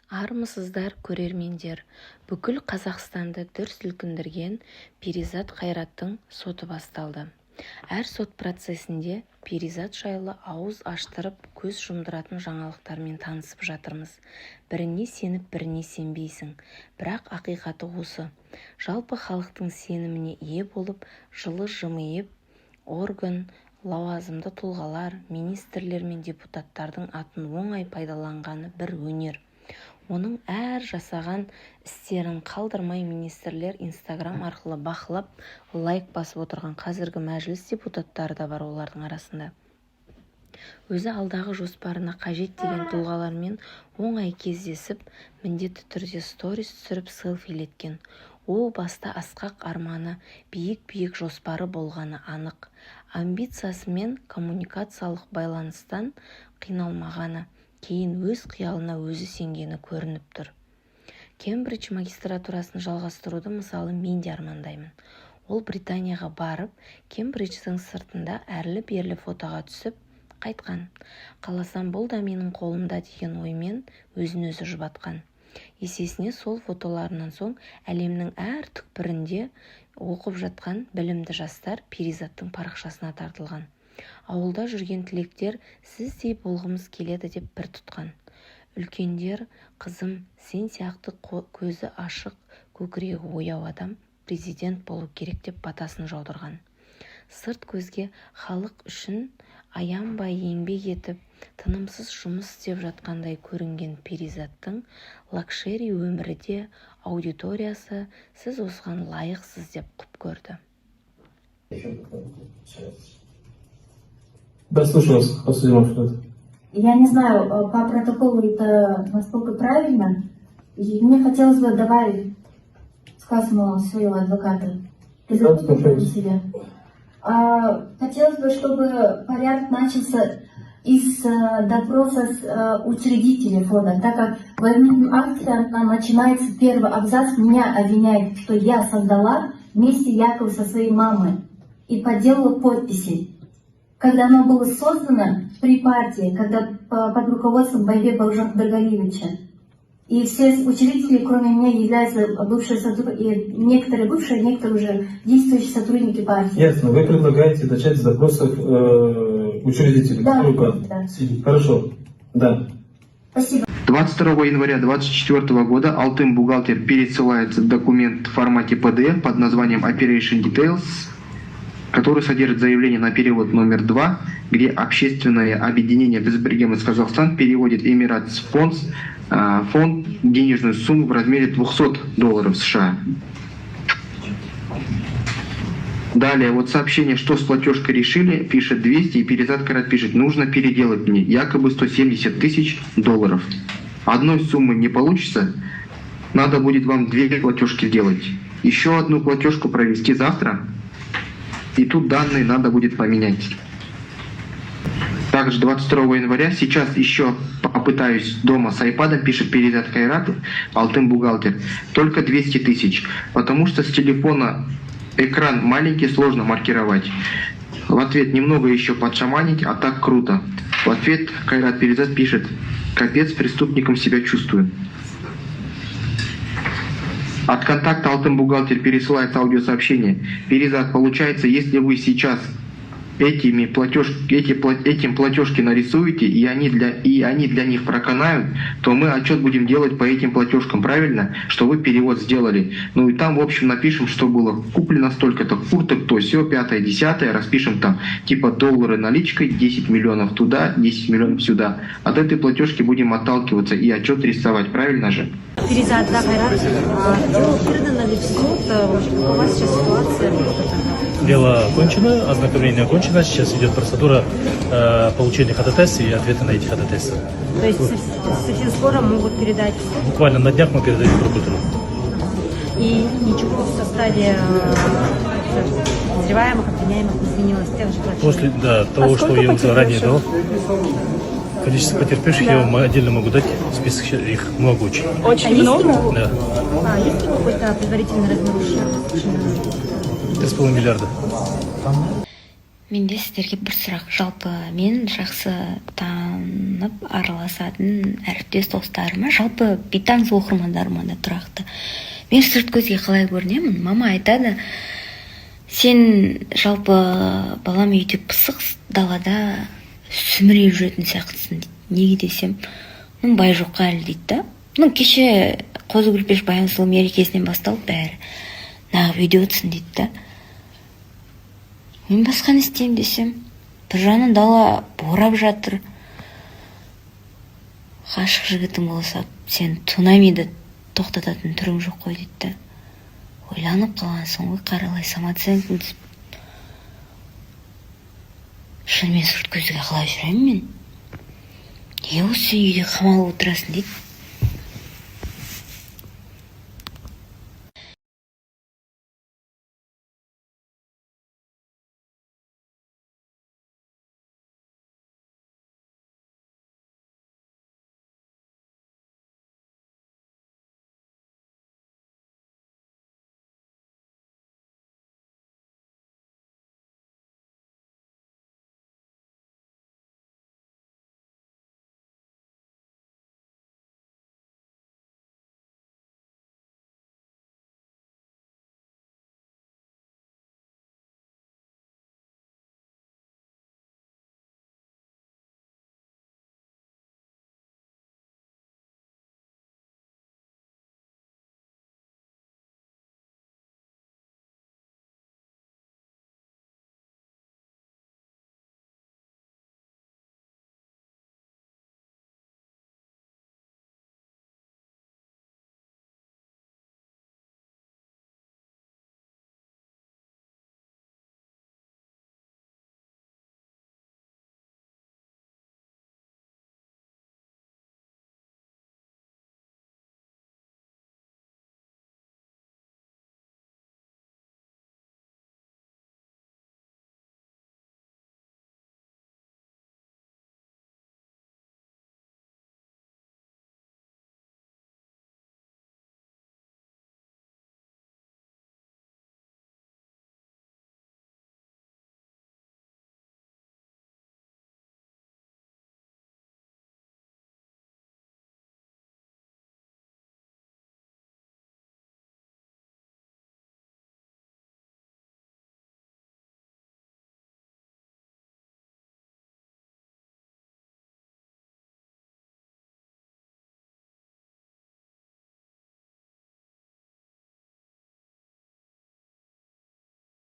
Армысыздар, көрермендер. Бүкіл Қазақстанды дүр сілкіндірген Перизат Қайраттың соты басталды. Әр сот процесінде Перизат жайлы ауыз аштырып, көз жұмдыратын жаңалықтармен танысып жатырмыз. Біріне сеніп, біріне сенбейсің. Бірақ ақиқаты осы. Жалпы халықтың сеніміне ие болып, жылы жымиып, орган, лауазымды тұлғалар, министрлер мен депутаттардың атын оңай пайдаланғаны бір өнер. Оның әр жасаған істерін қалдырмай министрлер Инстаграм арқылы бақылап, лайк басып отырған қазіргі мәжіліс депутаттары да бар олардың арасында. Өзі алдағы жоспарына қажет деген тұлғалармен оңай кездесіп, міндетті түрде сторис түсіріп селфилеткен. О баста асқақ арманы, биік жоспары болғаны анық. Амбициясы мен коммуникациялық байланыстан қиналмағаны, кейін өз қиялына өзі сенгені көрініп тұр. Кембридж магистратурасын жалғастыруды мысалы мен де армандаймын. Ол Британияға барып, Кембридждің сыртында әрлі-берлі фотоға түсіп, қайтқан. Қаласам бұл да менің қолымда деген оймен өзін-өзі жұбатқан. Есесіне сол фотоларынан соң әлемнің әр түкпірінде оқып жатқан білімді жастар Перизаттың парақшасына тартылған. Ауылда жүрген түлектер сіздей болғымыз келеді деп бір тұтқан. Үлкендер, қызым, сен сияқты көзі ашық, көкірегі ояу адам президент болу керек деп батасын жаудырған. Сырт көзге халық үшін аянбай еңбек етіп, тынымсыз жұмыс істеп жатқандай көрінген Перизаттың лакшери өмірде аудиториясы сіз осыған лайықсыз деп құп көрді. Да, слушаю вас, подсудимый. Я не знаю, по протоколу это насколько правильно. И мне хотелось бы добавить сказанного своего адвоката. Хотелось бы, чтобы порядок начался из допроса с учредителей фонда, так как в одном акте начинается первый абзац, меня обвиняет, что я создала вместе якобы со своей мамой и подделала подписи. Когда оно было создано при партии, когда под руководством Байбека Бауыржан-Бергалиевича. И все учредители, кроме меня, являются бывшие сотрудники, некоторые бывшие, некоторые уже действующие сотрудники партии. Ясно. Вы предлагаете начать с допросов учредителей? Да, да. Хорошо. Да. Спасибо. 22 января 2024 года Алтын бухгалтер пересылает документ в формате PDF под названием Operation Details, который содержит заявление на перевод номер 2, где общественное объединение «Безбрегемность Казахстан» переводит Emirates Funds фонд денежную сумму в размере $200 США. Далее, вот сообщение, что с платежкой решили, пишет 200, и Перизат Кайрат пишет, нужно переделать мне, якобы $170 тысяч. Одной суммы не получится, надо будет вам 2 платежки сделать. Еще одну платежку провести завтра, и тут данные надо будет поменять. Также 22 января, сейчас еще попытаюсь дома с айпадом, пишет Перизат Кайрат, Алтын бухгалтер, только 200 тысяч, потому что с телефона экран маленький, сложно маркировать. В ответ немного еще подшаманить, а так круто. В ответ Кайрат Перизат пишет, капец, преступником себя чувствую. От контакта Алтын бухгалтер пересылает аудиосообщение. Перизат, получается, если вы сейчас этим платежки нарисуете, и они для них проканают, то мы отчет будем делать по этим платежкам, правильно? Что вы перевод сделали. Ну и там, в общем, напишем, что было куплено столько-то курток, то все, 5-е, 10-е, распишем там, типа доллары наличкой, 10 миллионов туда, 10 миллионов сюда. От этой платежки будем отталкиваться и отчет рисовать, правильно же? Перизат Кайрат, дело передано ли в суд? Какова сейчас ситуация? Дело окончено, ознакомление окончено, сейчас идет процедура получения ходатайств и ответа на эти ходатайства. То есть совсем скоро могут передать в суд? Буквально на днях мы передаем прокуратуру. И ничего в составе подозреваемых, обвиняемых не изменилось тех же платежей? После того, что я уже ранее дал, количество потерпевших я вам отдельно могу дать, список их много очень. Очень много? Да. Есть ли какой-то предварительный размер ущерба? 3,5 миллиарда. Менде сіздерге бір сұрақ. Жалпы мен жақсы танып араласатын әріптес достарыма, жалпы бейтаныс оқырмандарыма да тұрақты. Мен сырт көзге қалай көрінемін? Мама айтады, сен жалпы балам үйде пысық, далада сүмірей жүретін сияқтысың дейді. Неге десем, бай жоққа әлі дейді да. Кеше Қозы Көрпеш Баян Сұлу мерекесінен басталып бәрі нағып үйде отырсын дейді да. Мен басқа не істеймін десем, бір жағынан дала борап жатыр. Ғашық жігітің болса, сен цунамиді тоқтататын түрің жоқ қой дейді. Ойланып қалғансың ғой, қаралай самооценкаң түсіп. Шынымен сырт көзге қалай жүремін мен? Осы үйде қамалып отырасың дейді.